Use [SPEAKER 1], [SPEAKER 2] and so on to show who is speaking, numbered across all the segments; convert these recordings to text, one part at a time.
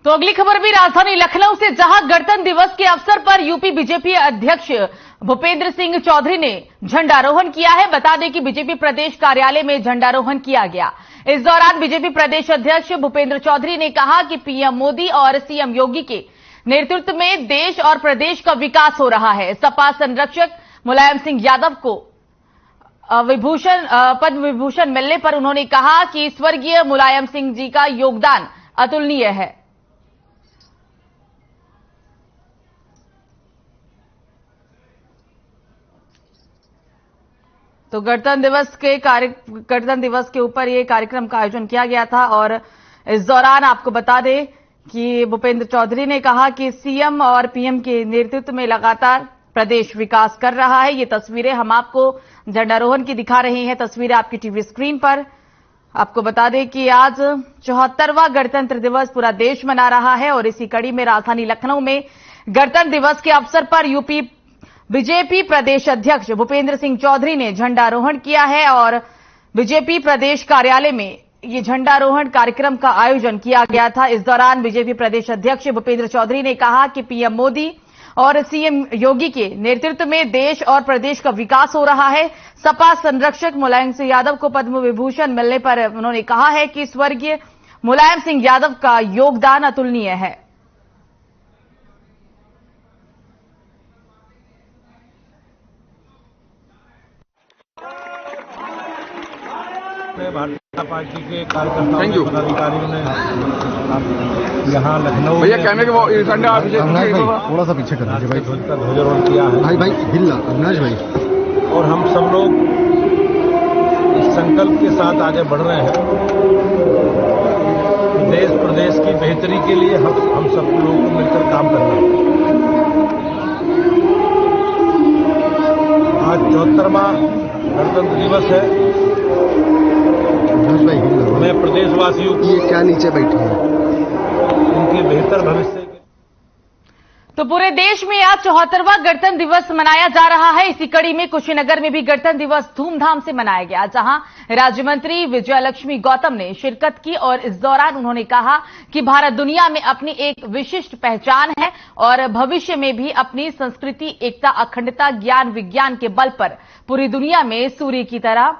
[SPEAKER 1] तो अगली खबर भी राजधानी लखनऊ से, जहां गणतंत्र दिवस के अवसर पर यूपी बीजेपी अध्यक्ष भूपेंद्र सिंह चौधरी ने झंडारोहण किया है। बता दें कि बीजेपी प्रदेश कार्यालय में झंडारोहण किया गया। इस दौरान बीजेपी प्रदेश अध्यक्ष भूपेंद्र चौधरी ने कहा कि पीएम मोदी और सीएम योगी के नेतृत्व में देश और प्रदेश का विकास हो रहा है। सपा संरक्षक मुलायम सिंह यादव को पद्म विभूषण मिलने पर उन्होंने कहा कि स्वर्गीय मुलायम सिंह जी का योगदान अतुलनीय है। तो गणतंत्र दिवस के ऊपर ये कार्यक्रम का आयोजन किया गया था और इस दौरान आपको बता दें कि भूपेंद्र चौधरी ने कहा कि सीएम और पीएम के नेतृत्व में लगातार प्रदेश विकास कर रहा है। ये तस्वीरें हम आपको झंडारोहण की दिखा रहे हैं, तस्वीरें आपकी टीवी स्क्रीन पर। आपको बता दें कि आज 74वां गणतंत्र दिवस पूरा देश मना रहा है और इसी कड़ी में राजधानी लखनऊ में गणतंत्र दिवस के अवसर पर यूपी बीजेपी प्रदेश अध्यक्ष भूपेंद्र सिंह चौधरी ने झंडारोहण किया है और बीजेपी प्रदेश कार्यालय में ये झंडारोहण कार्यक्रम का आयोजन किया गया था। इस दौरान बीजेपी प्रदेश अध्यक्ष भूपेंद्र चौधरी ने कहा कि पीएम मोदी और सीएम योगी के नेतृत्व में देश और प्रदेश का विकास हो रहा है। सपा संरक्षक मुलायम सिंह यादव को पद्म विभूषण मिलने पर उन्होंने कहा है कि स्वर्गीय मुलायम सिंह यादव का योगदान अतुलनीय है।
[SPEAKER 2] भारतीय जनता पार्टी के कार्यकर्ताओं पदाधिकारियों ने यहाँ लखनऊ
[SPEAKER 3] भैया कहने के
[SPEAKER 2] थोड़ा सा पीछे कर दीजिए भाई, ध्वजारोहण किया है भाई हिल्ला अविनाश भाई, और हम सब लोग इस संकल्प के साथ आगे बढ़ रहे हैं कि देश प्रदेश की बेहतरी के लिए हम सब लोगों को मिलकर काम करना है। आज 74वां गणतंत्र दिवस है। मैं प्रदेशवासियों की
[SPEAKER 3] क्या नीचे बैठे हैं
[SPEAKER 2] उनके बेहतर भविष्य के।
[SPEAKER 1] तो पूरे देश में आज 74वां गणतंत्र दिवस मनाया जा रहा है। इसी कड़ी में कुशीनगर में भी गणतंत्र दिवस धूमधाम से मनाया गया, जहां राज्य मंत्री विजयलक्ष्मी गौतम ने शिरकत की और इस दौरान उन्होंने कहा कि भारत दुनिया में अपनी एक विशिष्ट पहचान है और भविष्य में भी अपनी संस्कृति, एकता, अखंडता, ज्ञान विज्ञान के बल पर पूरी दुनिया में सूर्य की तरह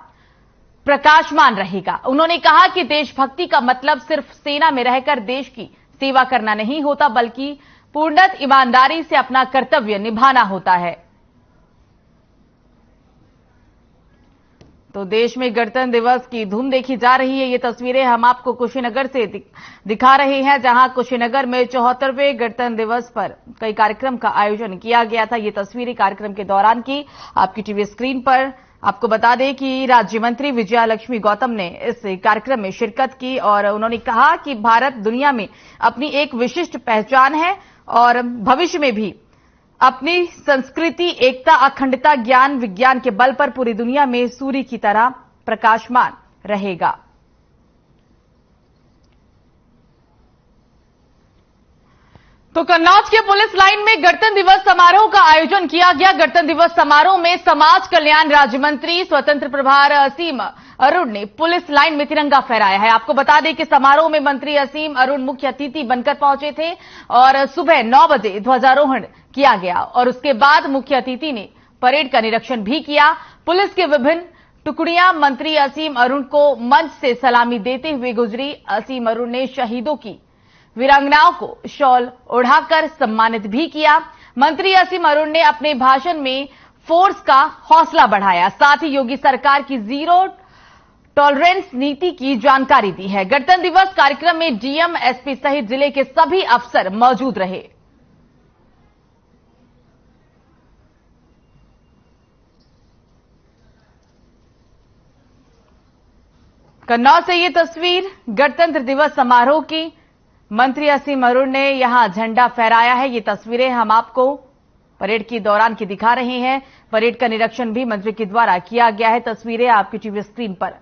[SPEAKER 1] प्रकाशमान रहेगा। उन्होंने कहा कि देशभक्ति का मतलब सिर्फ सेना में रहकर देश की सेवा करना नहीं होता, बल्कि पूर्णत ईमानदारी से अपना कर्तव्य निभाना होता है। तो देश में गणतंत्र दिवस की धूम देखी जा रही है। ये तस्वीरें हम आपको कुशीनगर से दिखा रहे हैं, जहां कुशीनगर में 74वें गणतंत्र दिवस पर कई कार्यक्रम का आयोजन किया गया था। ये तस्वीरें कार्यक्रम के दौरान की आपकी टीवी स्क्रीन पर। आपको बता दें कि राज्य मंत्री विजयलक्ष्मी गौतम ने इस कार्यक्रम में शिरकत की और उन्होंने कहा कि भारत दुनिया में अपनी एक विशिष्ट पहचान है और भविष्य में भी अपनी संस्कृति, एकता, अखंडता, ज्ञान विज्ञान के बल पर पूरी दुनिया में सूर्य की तरह प्रकाशमान रहेगा। तो कन्नौज के पुलिस लाइन में गणतंत्र दिवस समारोह का आयोजन किया गया। गणतंत्र दिवस समारोह में समाज कल्याण राज्य मंत्री स्वतंत्र प्रभार असीम अरुण ने पुलिस लाइन में तिरंगा फहराया है। आपको बता दें कि समारोह में मंत्री असीम अरुण मुख्य अतिथि बनकर पहुंचे थे और सुबह 9 बजे ध्वजारोहण किया गया और उसके बाद मुख्य अतिथि ने परेड का निरीक्षण भी किया। पुलिस के विभिन्न टुकड़ियां मंत्री असीम अरुण को मंच से सलामी देते हुए गुजरी। असीम अरुण ने शहीदों की वीरांगनाओं को शॉल ओढ़ाकर सम्मानित भी किया। मंत्री असीम अरुण ने अपने भाषण में फोर्स का हौसला बढ़ाया, साथ ही योगी सरकार की जीरो टॉलरेंस नीति की जानकारी दी है। गणतंत्र दिवस कार्यक्रम में डीएम, एसपी सहित जिले के सभी अफसर मौजूद रहे। कन्नौज से ये तस्वीर गणतंत्र दिवस समारोह की। मंत्री असीम अरुण ने यहां झंडा फहराया है। ये तस्वीरें हम आपको परेड के दौरान की दिखा रहे हैं। परेड का निरीक्षण भी मंत्री के द्वारा किया गया है। तस्वीरें आपकी टीवी स्क्रीन पर।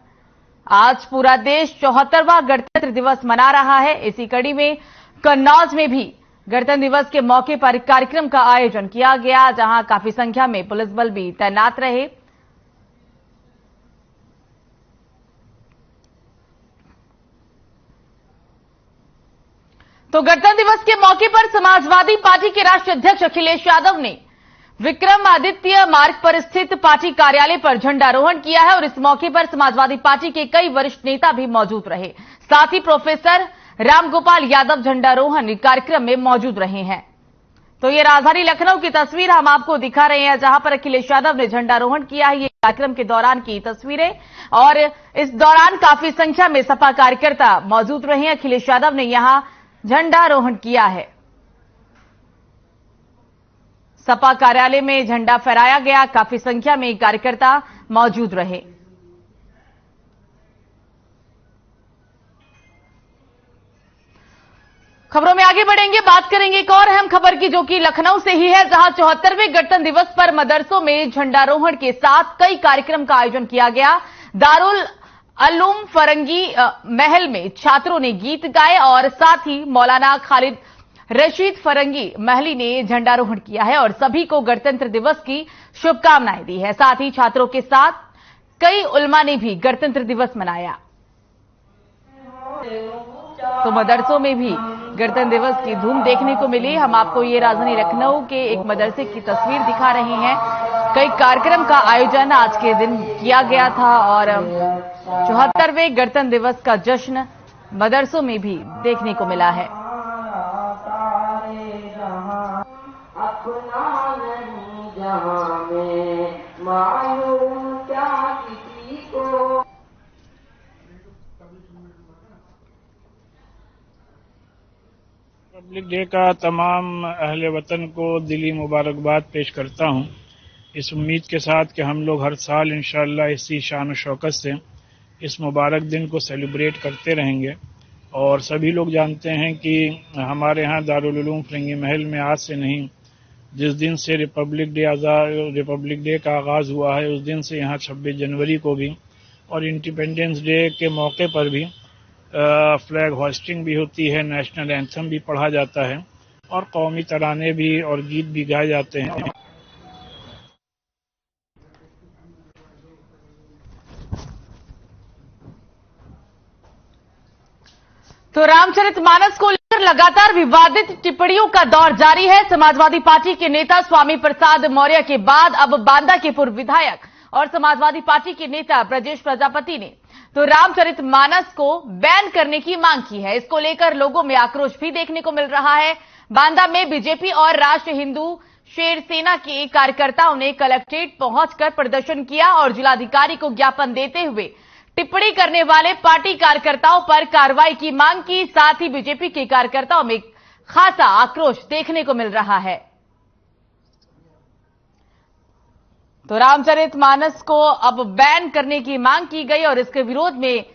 [SPEAKER 1] आज पूरा देश 74वां गणतंत्र दिवस मना रहा है। इसी कड़ी में कन्नौज में भी गणतंत्र दिवस के मौके पर कार्यक्रम का आयोजन किया गया, जहां काफी संख्या में पुलिस बल भी तैनात रहे। तो गणतंत्र दिवस के मौके पर समाजवादी पार्टी के राष्ट्रीय अध्यक्ष अखिलेश यादव ने विक्रमादित्य मार्ग पर स्थित पार्टी कार्यालय पर झंडारोहण किया है और इस मौके पर समाजवादी पार्टी के कई वरिष्ठ नेता भी मौजूद रहे। साथ ही प्रोफेसर रामगोपाल यादव झंडारोहण कार्यक्रम में मौजूद रहे हैं। तो ये राजधानी लखनऊ की तस्वीर हम आपको दिखा रहे हैं, जहां पर अखिलेश यादव ने झंडारोहण किया है। ये कार्यक्रम के दौरान की तस्वीरें और इस दौरान काफी संख्या में सपा कार्यकर्ता मौजूद रहे हैं। अखिलेश यादव ने यहां झंडारोहण किया है। सपा कार्यालय में झंडा फहराया गया, काफी संख्या में कार्यकर्ता मौजूद रहे। खबरों में आगे बढ़ेंगे, बात करेंगे एक और अहम खबर की, जो कि लखनऊ से ही है, जहां 74वें गणतंत्र दिवस पर मदरसों में झंडारोहण के साथ कई कार्यक्रम का आयोजन किया गया। दारुल उलूम फरंगी महल में छात्रों ने गीत गाए और साथ ही मौलाना खालिद रशीद फरंगी महली ने झंडारोहण किया है और सभी को गणतंत्र दिवस की शुभकामनाएं दी है। साथ ही छात्रों के साथ कई उलमा ने भी गणतंत्र दिवस मनाया। तो मदरसों में भी गणतंत्र दिवस की धूम देखने को मिली। हम आपको ये राजधानी लखनऊ के एक मदरसे की तस्वीर दिखा रहे हैं। कई कार्यक्रम का आयोजन आज के दिन किया गया था और 74वें गणतंत्र दिवस का जश्न मदरसों में भी देखने को मिला है।
[SPEAKER 3] रिपब्लिक डे का तमाम अहले वतन को दिली मुबारकबाद पेश करता हूं, इस उम्मीद के साथ कि हम लोग हर साल इंशाअल्लाह इसी शान और शौकत से इस मुबारक दिन को सेलिब्रेट करते रहेंगे। और सभी लोग जानते हैं कि हमारे यहाँ दारुल उलूम फरंगी महल में आज से नहीं, जिस दिन से रिपब्लिक डे का आगाज़ हुआ है उस दिन से यहाँ 26 जनवरी को भी और इंडिपेंडेंस डे के मौके पर भी फ्लैग होस्टिंग भी होती है, नेशनल एंथम भी पढ़ा जाता है और कौमी तराने भी और गीत भी गाए जाते हैं।
[SPEAKER 1] तो रामचरितमानस को लेकर लगातार विवादित टिप्पणियों का दौर जारी है। समाजवादी पार्टी के नेता स्वामी प्रसाद मौर्य के बाद अब बांदा के पूर्व विधायक और समाजवादी पार्टी के नेता ब्रजेश प्रजापति ने तो रामचरितमानस को बैन करने की मांग की है। इसको लेकर लोगों में आक्रोश भी देखने को मिल रहा है। बांदा में बीजेपी और राष्ट्र हिंदू शेर सेना के कार्यकर्ताओं ने कलेक्ट्रेट पहुंचकर प्रदर्शन किया और जिलाधिकारी को ज्ञापन देते हुए टिप्पणी करने वाले पार्टी कार्यकर्ताओं पर कार्रवाई की मांग की। साथ ही बीजेपी के कार्यकर्ताओं में खासा आक्रोश देखने को मिल रहा है। तो रामचरितमानस को अब बैन करने की मांग की गई और इसके विरोध में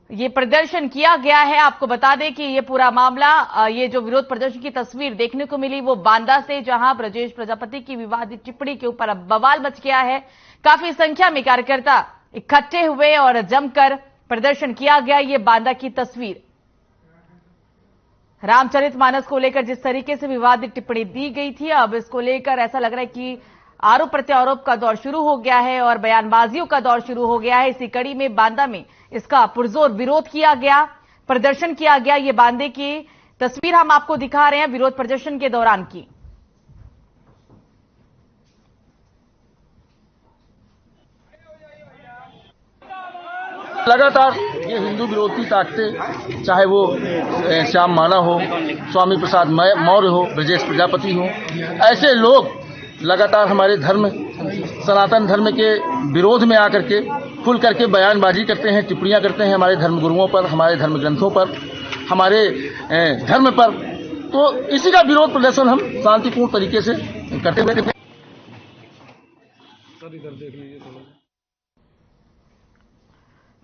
[SPEAKER 1] ये प्रदर्शन किया गया है। आपको बता दें कि ये पूरा मामला, ये जो विरोध प्रदर्शन की तस्वीर देखने को मिली वो बांदा से, जहां ब्रजेश प्रजापति की विवादित टिप्पणी के ऊपर अब बवाल मच गया है। काफी संख्या में कार्यकर्ता इकट्ठे हुए और जमकर प्रदर्शन किया गया। ये बांदा की तस्वीर, रामचरितमानस को लेकर जिस तरीके से विवादित टिप्पणी दी गई थी, अब इसको लेकर ऐसा लग रहा है कि आरोप प्रत्यारोप का दौर शुरू हो गया है और बयानबाजियों का दौर शुरू हो गया है। इसी कड़ी में बांदा में इसका पुरजोर विरोध किया गया, प्रदर्शन किया गया। ये बांदे की तस्वीर हम आपको दिखा रहे हैं विरोध प्रदर्शन के दौरान की।
[SPEAKER 4] लगातार ये हिंदू विरोधी ताकतें, चाहे वो श्याम माना हो, स्वामी प्रसाद मौर्य हो, ब्रजेश प्रजापति हो, ऐसे लोग लगातार हमारे धर्म, सनातन धर्म के विरोध में आकर के खुल करके बयानबाजी करते हैं, टिप्पणियां करते हैं हमारे धर्म गुरुओं पर, हमारे धर्म ग्रंथों पर, हमारे धर्म पर। तो इसी का विरोध प्रदर्शन हम शांतिपूर्ण तरीके से करते हुए।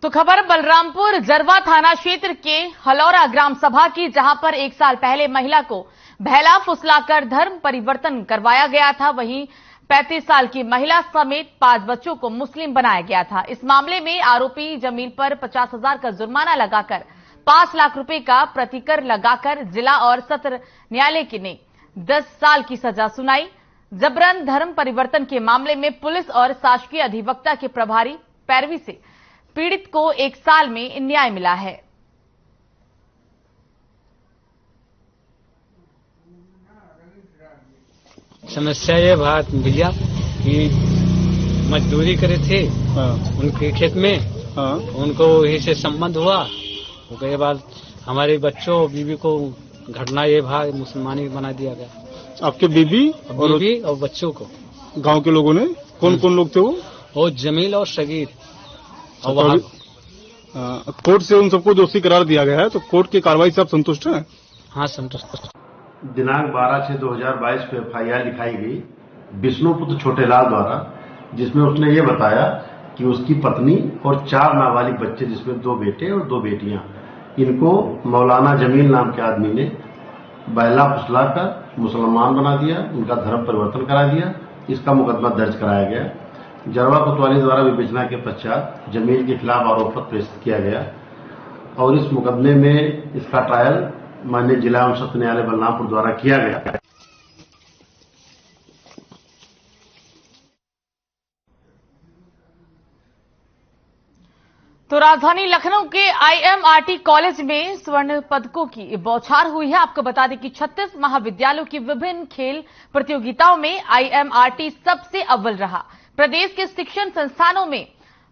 [SPEAKER 1] तो खबर बलरामपुर जरवा थाना क्षेत्र के हलौरा ग्राम सभा की, जहां पर 1 साल पहले महिला को बहला फुसलाकर धर्म परिवर्तन करवाया गया था। वहीं 35 साल की महिला समेत 5 बच्चों को मुस्लिम बनाया गया था। इस मामले में आरोपी जमीन पर 50,000 का जुर्माना लगाकर 5 लाख रुपए का प्रतिकर लगाकर जिला और सत्र न्यायालय ने 10 साल की सजा सुनाई। जबरन धर्म परिवर्तन के मामले में पुलिस और शासकीय अधिवक्ता के प्रभारी पैरवी से पीड़ित को 1 साल में न्याय मिला है।
[SPEAKER 5] समस्या ये बात भैया कि मजदूरी करे थे उनके खेत में, उनको वही से संबंध हुआ। उसके बाद हमारे बच्चों बीवी को घटना ये भाग मुसलमानी बना दिया गया।
[SPEAKER 6] आपके बीवी
[SPEAKER 5] और बच्चों को
[SPEAKER 6] गांव के लोगों ने कौन कौन लोग थे वो
[SPEAKER 5] जमील और शगीर। और
[SPEAKER 6] वहाँ कोर्ट से उन सबको दोषी करार दिया गया है, तो कोर्ट की कार्रवाई से आप संतुष्ट हैं?
[SPEAKER 5] हाँ, संतुष्ट।
[SPEAKER 7] दिनांक 12/6/2022 को FIR लिखाई गई विष्णुपुत्र छोटेलाल द्वारा, जिसमें उसने ये बताया कि उसकी पत्नी और 4 नाबालिग बच्चे, जिसमें 2 बेटे और 2 बेटियां, इनको मौलाना जमील नाम के आदमी ने बहला फुसला कर मुसलमान बना दिया, उनका धर्म परिवर्तन करा दिया। इसका मुकदमा दर्ज कराया गया। जरवा कोतवाली द्वारा विवेचना के पश्चात जमील के खिलाफ आरोप पत्र प्रेषित किया गया और इस मुकदमे में इसका ट्रायल माननीय जिला एवं सत्र न्यायालय बलरामपुर द्वारा किया गया।
[SPEAKER 1] तो राजधानी लखनऊ के IMRT कॉलेज में स्वर्ण पदकों की बौछार हुई है। आपको बता दें कि 36 महाविद्यालयों की विभिन्न खेल प्रतियोगिताओं में IMRT सबसे अव्वल रहा। प्रदेश के शिक्षण संस्थानों में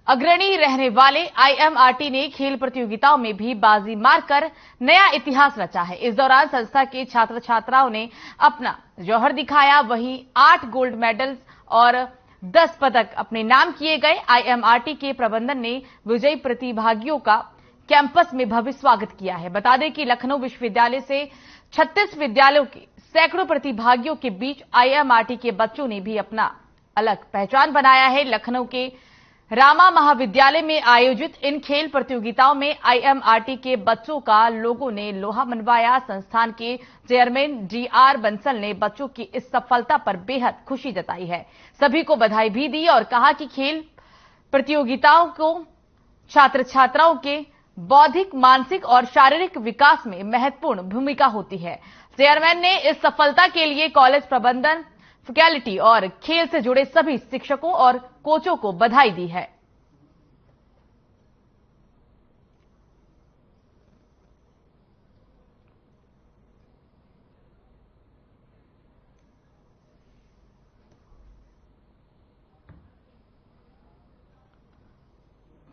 [SPEAKER 1] अग्रणी रहने वाले IMRT ने खेल प्रतियोगिताओं में भी बाजी मारकर नया इतिहास रचा है। इस दौरान संस्था के छात्र छात्राओं ने अपना जौहर दिखाया। वहीं 8 गोल्ड मेडल्स और 10 पदक अपने नाम किए गए। IMRT के प्रबंधन ने विजयी प्रतिभागियों का कैंपस में भव्य स्वागत किया है। बता दें कि लखनऊ विश्वविद्यालय से 36 विद्यालयों के सैकड़ों प्रतिभागियों के बीच IMRT के बच्चों ने भी अपना अलग पहचान बनाया है। लखनऊ के रामा महाविद्यालय में आयोजित इन खेल प्रतियोगिताओं में IMRT के बच्चों का लोगों ने लोहा मनवाया। संस्थान के चेयरमैन DR बंसल ने बच्चों की इस सफलता पर बेहद खुशी जताई है। सभी को बधाई भी दी और कहा कि खेल प्रतियोगिताओं को छात्र छात्राओं के बौद्धिक, मानसिक और शारीरिक विकास में महत्वपूर्ण भूमिका होती है। चेयरमैन ने इस सफलता के लिए कॉलेज प्रबंधन, फैकल्टी और खेल से जुड़े सभी शिक्षकों और कोचों को बधाई दी है।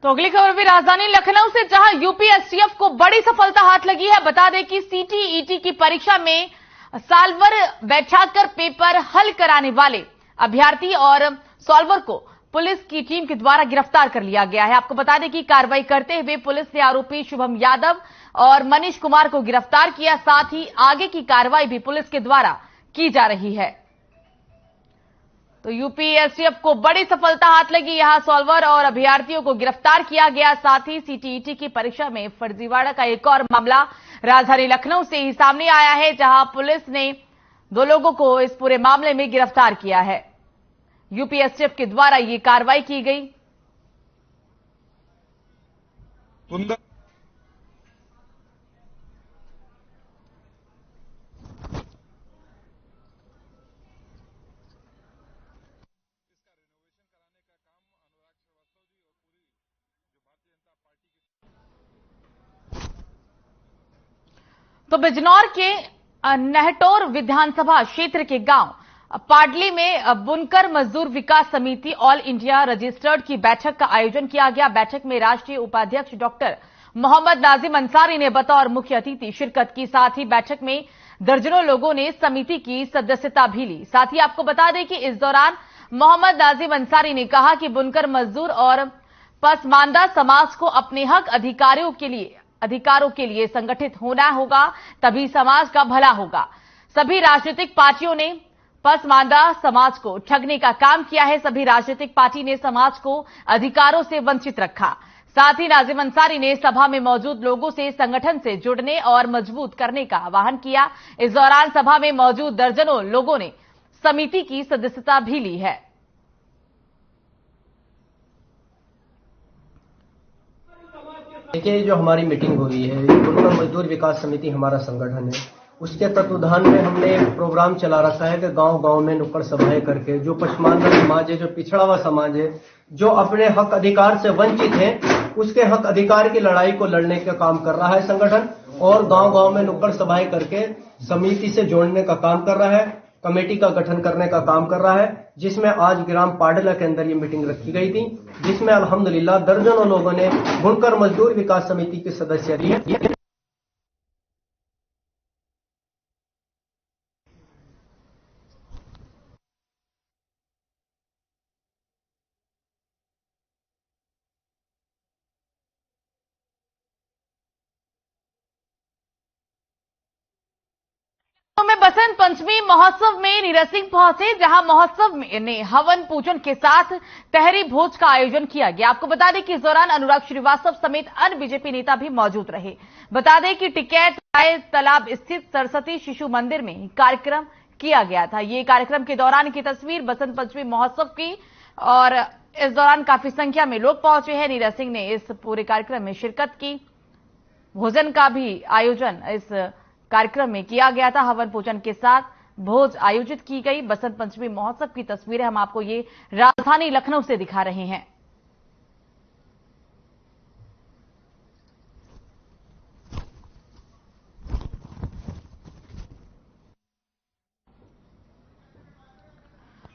[SPEAKER 1] तो अगली खबर भी राजधानी लखनऊ से, जहां UPSCF को बड़ी सफलता हाथ लगी है। बता दें कि CTET की परीक्षा में साल भर बैठाकर पेपर हल कराने वाले अभ्यर्थी और सॉल्वर को पुलिस की टीम के द्वारा गिरफ्तार कर लिया गया है। आपको बता दें कि कार्रवाई करते हुए पुलिस ने आरोपी शुभम यादव और मनीष कुमार को गिरफ्तार किया। साथ ही आगे की कार्रवाई भी पुलिस के द्वारा की जा रही है। तो UPSCF को बड़ी सफलता हाथ लगी। यहां सॉल्वर और अभ्यर्थियों को गिरफ्तार किया गया। साथ ही CTET की परीक्षा में फर्जीवाड़ा का एक और मामला राजधानी लखनऊ से ही सामने आया है, जहां पुलिस ने 2 लोगों को इस पूरे मामले में गिरफ्तार किया है। UPSCF के द्वारा ये कार्रवाई की गई। तो बिजनौर के नहटोर विधानसभा क्षेत्र के गांव पाडली में बुनकर मजदूर विकास समिति ऑल इंडिया रजिस्टर्ड की बैठक का आयोजन किया गया। बैठक में राष्ट्रीय उपाध्यक्ष डॉक्टर मोहम्मद नाजिम अंसारी ने बतौर मुख्य अतिथि शिरकत की। साथ ही बैठक में दर्जनों लोगों ने समिति की सदस्यता भी ली। साथ ही आपको बता दें कि इस दौरान मोहम्मद नाजिम अंसारी ने कहा कि बुनकर मजदूर और पसमानदा समाज को अपने हक अधिकारों के लिए संगठित होना होगा, तभी समाज का भला होगा। सभी राजनीतिक पार्टियों ने पसमानदा समाज को ठगने का काम किया है। सभी राजनीतिक पार्टी ने समाज को अधिकारों से वंचित रखा। साथ ही नाजिम अंसारी ने सभा में मौजूद लोगों से संगठन से जुड़ने और मजबूत करने का आह्वान किया। इस दौरान सभा में मौजूद दर्जनों लोगों ने समिति की सदस्यता भी ली है।
[SPEAKER 8] देखिए, जो हमारी मीटिंग हो रही है, बुनकर मजदूर विकास समिति हमारा संगठन है, उसके तत्वाधान में हमने एक प्रोग्राम चला रखा है कि गांव-गांव में नुक्कड़ सभाएं करके जो पसमानदा समाज है, जो पिछड़ा हुआ समाज है, जो अपने हक अधिकार से वंचित है, उसके हक अधिकार की लड़ाई को लड़ने का काम कर रहा है संगठन। और गांव-गांव में नुक्कड़ सभाएं करके समिति से जोड़ने का काम कर रहा है। कमेटी का गठन करने का काम कर रहा है, जिसमें आज ग्राम पाडला के अंदर ये मीटिंग रखी गई थी, जिसमें अल्हम्दुलिल्लाह दर्जनों लोगों ने बुनकर मजदूर विकास समिति के सदस्य दिए।
[SPEAKER 1] में बसंत पंचमी महोत्सव में नीरज सिंह पहुंचे, जहां महोत्सव में हवन पूजन के साथ तहरी भोज का आयोजन किया गया। आपको बता दें कि इस दौरान अनुराग श्रीवास्तव समेत अन्य बीजेपी नेता भी मौजूद रहे। बता दें कि टिकैत राय तालाब स्थित सरस्वती शिशु मंदिर में कार्यक्रम किया गया था। ये कार्यक्रम के दौरान की तस्वीर बसंत पंचमी महोत्सव की, और इस दौरान काफी संख्या में लोग पहुंचे हैं। नीरज सिंह ने इस पूरे कार्यक्रम में शिरकत की। भोजन का भी आयोजन इस कार्यक्रम में किया गया था। हवन पूजन के साथ भोज आयोजित की गई। बसंत पंचमी महोत्सव की तस्वीरें हम आपको ये राजधानी लखनऊ से दिखा रहे हैं।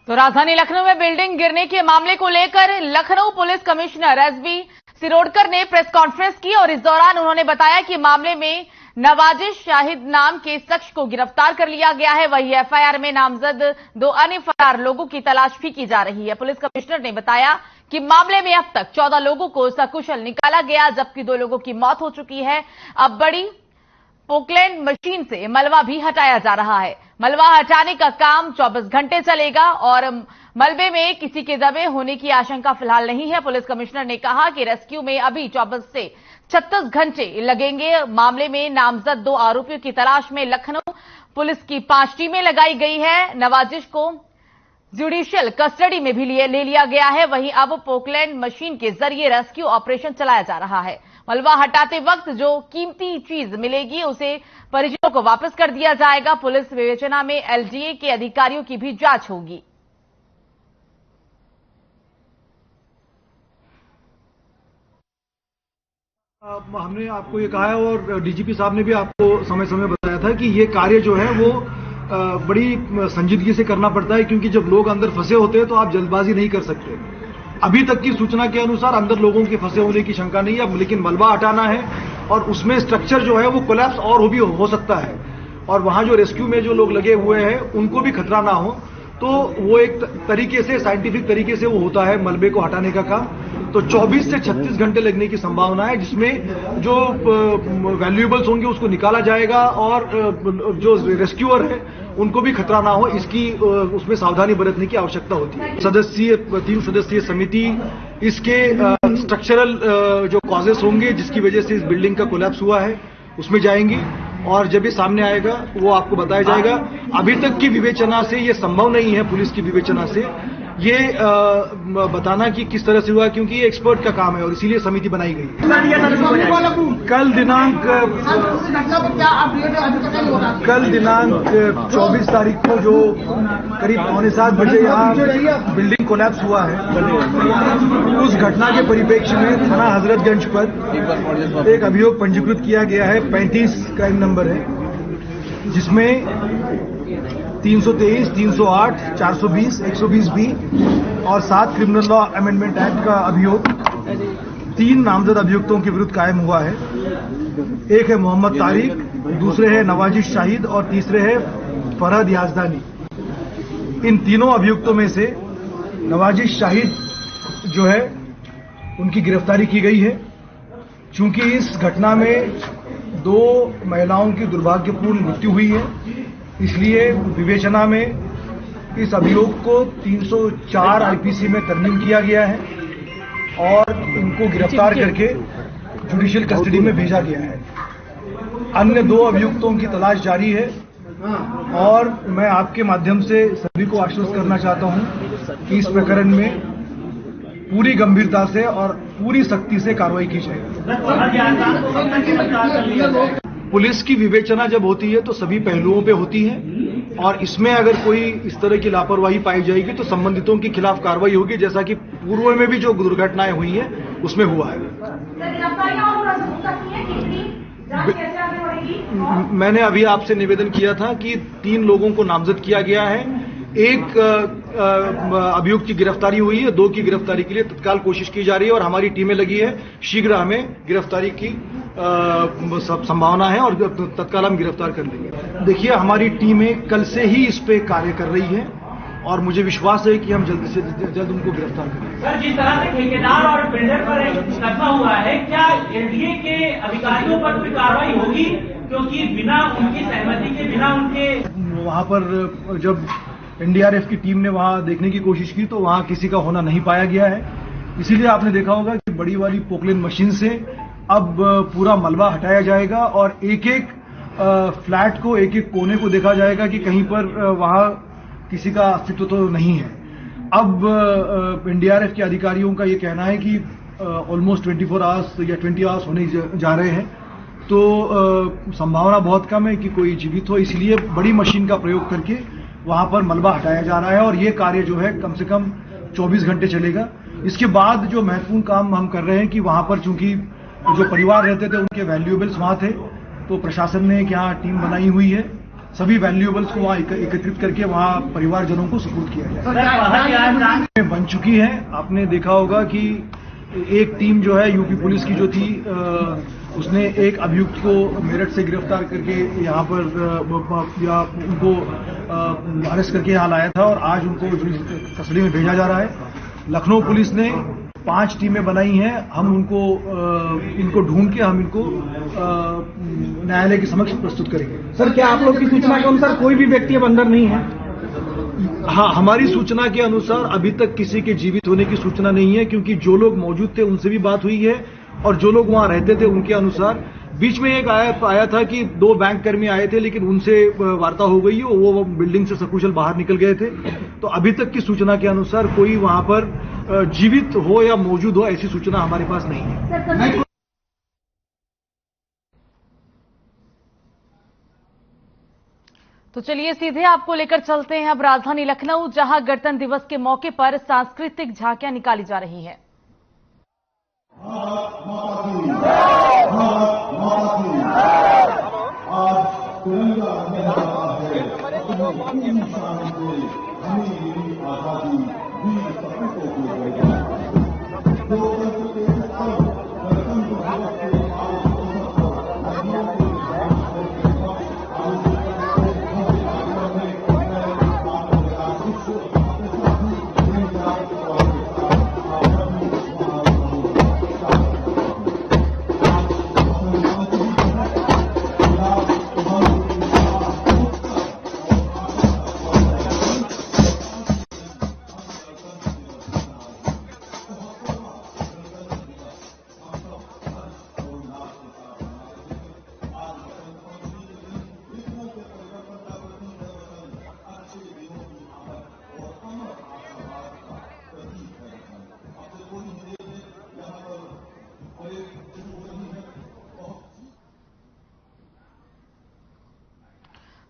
[SPEAKER 1] तो राजधानी लखनऊ में बिल्डिंग गिरने के मामले को लेकर Lucknow police commissioner SB Shirodkar ने प्रेस कॉन्फ्रेंस की, और इस दौरान उन्होंने बताया कि मामले में नवाजिश शाहिद नाम के शख्स को गिरफ्तार कर लिया गया है। वही एफआईआर में नामजद 2 अन्य फरार लोगों की तलाश भी की जा रही है। पुलिस कमिश्नर ने बताया कि मामले में अब तक 14 लोगों को सकुशल निकाला गया, जबकि 2 लोगों की मौत हो चुकी है। अब बड़ी पोकलैंड मशीन से मलबा भी हटाया जा रहा है। मलबा हटाने का काम 24 घंटे चलेगा और मलबे में किसी के दबे होने की आशंका फिलहाल नहीं है। पुलिस कमिश्नर ने कहा कि रेस्क्यू में अभी 24 से 36 घंटे लगेंगे। मामले में नामजद 2 आरोपियों की तलाश में लखनऊ पुलिस की 5 टीमें लगाई गई है। नवाजिश को जुडिशियल कस्टडी में भी ले लिया गया है। वहीं अब पोकलैंड मशीन के जरिए रेस्क्यू ऑपरेशन चलाया जा रहा है। मलबा हटाते वक्त जो कीमती चीज मिलेगी उसे परिजनों को वापस कर दिया जाएगा। पुलिस विवेचना में एलजीए के अधिकारियों की भी जांच होगी।
[SPEAKER 9] हमने आपको ये कहा है और डीजीपी साहब ने भी आपको समय समय बताया था कि ये कार्य जो है वो बड़ी संजीदगी से करना पड़ता है, क्योंकि जब लोग अंदर फंसे होते हैं तो आप जल्दबाजी नहीं कर सकते। अभी तक की सूचना के अनुसार अंदर लोगों के फंसे होने की शंका नहीं है, लेकिन मलबा हटाना है और उसमें स्ट्रक्चर जो है वो कोलैप्स और भी हो सकता है, और वहां जो रेस्क्यू में जो लोग लगे हुए हैं उनको भी खतरा ना हो, तो वो एक तरीके से साइंटिफिक तरीके से वो होता है मलबे को हटाने का काम। तो 24 से 36 घंटे लगने की संभावना है, जिसमें जो वैल्यूएबल्स होंगे उसको निकाला जाएगा और जो रेस्क्यूअर है उनको भी खतरा ना हो, इसकी उसमें सावधानी बरतने की आवश्यकता होती है। 3 सदस्यीय समिति इसके स्ट्रक्चरल जो कॉजेस होंगे जिसकी वजह से इस बिल्डिंग का कोलैप्स हुआ है उसमें जाएंगी, और जब ये सामने आएगा वो आपको बताया जाएगा। अभी तक की विवेचना से ये संभव नहीं है, पुलिस की विवेचना से ये बताना कि किस तरह से हुआ, क्योंकि ये एक्सपर्ट का काम है और इसीलिए समिति बनाई गई। कल दिनांक 24 तारीख को जो करीब 6:45 बजे यहाँ बिल्डिंग कोलैप्स हुआ है, उस घटना के परिप्रेक्ष्य में थाना हजरतगंज पर एक अभियोग पंजीकृत किया गया है। 35 क्राइम नंबर है, जिसमें 323, 308, 420, 120B और 7 क्रिमिनल लॉ अमेंडमेंट एक्ट का अभियोग 3 नामजद अभियुक्तों के विरुद्ध कायम हुआ है। एक है मोहम्मद तारिक, दूसरे है नवाजिश शाहिद और तीसरे है फरहद याजदानी। इन तीनों अभियुक्तों में से नवाजिश शाहिद जो है उनकी गिरफ्तारी की गई है। चूंकि इस घटना में 2 महिलाओं की दुर्भाग्यपूर्ण मृत्यु हुई है, इसलिए विवेचना में इस अभियोग को 304 आईपीसी में तरमीम किया गया है और इनको गिरफ्तार करके जुडिशियल कस्टडी में भेजा गया है। अन्य 2 अभियुक्तों की तलाश जारी है और मैं आपके माध्यम से सभी को आश्वस्त करना चाहता हूं कि इस प्रकरण में पूरी गंभीरता से और पूरी सख्ती से कार्रवाई की जाएगी। पुलिस की विवेचना जब होती है तो सभी पहलुओं पे होती है, और इसमें अगर कोई इस तरह की लापरवाही पाई जाएगी तो संबंधितों के खिलाफ कार्रवाई होगी, जैसा कि पूर्व में भी जो दुर्घटनाएं हुई हैं उसमें हुआ है। मैंने अभी आपसे निवेदन किया था कि 3 लोगों को नामजद किया गया है। एक अभियुक्त की गिरफ्तारी हुई है, 2 की गिरफ्तारी के लिए तत्काल कोशिश की जा रही है और हमारी टीमें लगी है। शीघ्र हमें गिरफ्तारी की संभावना है और तत्काल हम गिरफ्तार कर लेंगे। देखिए, हमारी टीमें कल से ही इस पे कार्य कर रही है और मुझे विश्वास है कि हम जल्द से जल्द उनको गिरफ्तार करेंगे।
[SPEAKER 10] सर, जिस तरह से ठेकेदार और बिल्डर पर एक मुकदमा हुआ है, क्या एनडीए के अधिकारियों पर कोई कार्रवाई होगी? क्योंकि बिना उनकी सहमति के, बिना उनके
[SPEAKER 9] वहां पर जब एनडीआरएफ की टीम ने वहां देखने की कोशिश की तो वहां किसी का होना नहीं पाया गया है। इसीलिए आपने देखा होगा कि बड़ी वाली पोकलेन मशीन से अब पूरा मलबा हटाया जाएगा और एक एक फ्लैट को, एक एक कोने को देखा जाएगा कि कहीं पर वहां किसी का अस्तित्व तो नहीं है। अब एनडीआरएफ के अधिकारियों का ये कहना है कि ऑलमोस्ट 24 आवर्स या 20 आवर्स होने जा रहे हैं, तो संभावना बहुत कम है कि कोई जीवित हो। इसलिए बड़ी मशीन का प्रयोग करके वहां पर मलबा हटाया जा रहा है और ये कार्य जो है कम से कम 24 घंटे चलेगा। इसके बाद जो महत्वपूर्ण काम हम कर रहे हैं कि वहां पर चूंकि जो परिवार रहते थे उनके वैल्यूएबल्स वहां थे, तो प्रशासन ने एक यहाँ टीम बनाई हुई है। सभी वैल्यूएबल्स को वहां एकत्रित करके वहां परिवारजनों को सुपुर्द किया जाए। बन चुकी है। आपने देखा होगा कि एक टीम जो है यूपी पुलिस की जो थी, उसने एक अभियुक्त को मेरठ से गिरफ्तार करके यहाँ पर उनको अरेस्ट करके यहाँ लाया था और आज उनको कस्टडी में भेजा जा रहा है। लखनऊ पुलिस ने 5 टीमें बनाई हैं। हम इनको ढूंढ के हम इनको न्यायालय के समक्ष प्रस्तुत करेंगे।
[SPEAKER 11] सर, क्या आप लोग की सूचना के अनुसार कोई भी व्यक्ति अब अंदर नहीं है?
[SPEAKER 9] हाँ, हमारी सूचना के अनुसार अभी तक किसी के जीवित होने की सूचना नहीं है, क्योंकि जो लोग मौजूद थे उनसे भी बात हुई है और जो लोग वहां रहते थे उनके अनुसार बीच में एक आया था कि 2 बैंक कर्मी आए थे, लेकिन उनसे वार्ता हो गई और वो बिल्डिंग से सकुशल बाहर निकल गए थे। तो अभी तक की सूचना के अनुसार कोई वहां पर जीवित हो या मौजूद हो ऐसी सूचना हमारे पास नहीं है।
[SPEAKER 1] तो चलिए सीधे आपको लेकर चलते हैं अब राजधानी लखनऊ, जहां गणतंत्र दिवस के मौके पर सांस्कृतिक झांकियां निकाली जा रही हैं।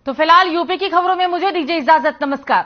[SPEAKER 1] तो फिलहाल यूपी की खबरों में मुझे दीजिए इजाजत। नमस्कार।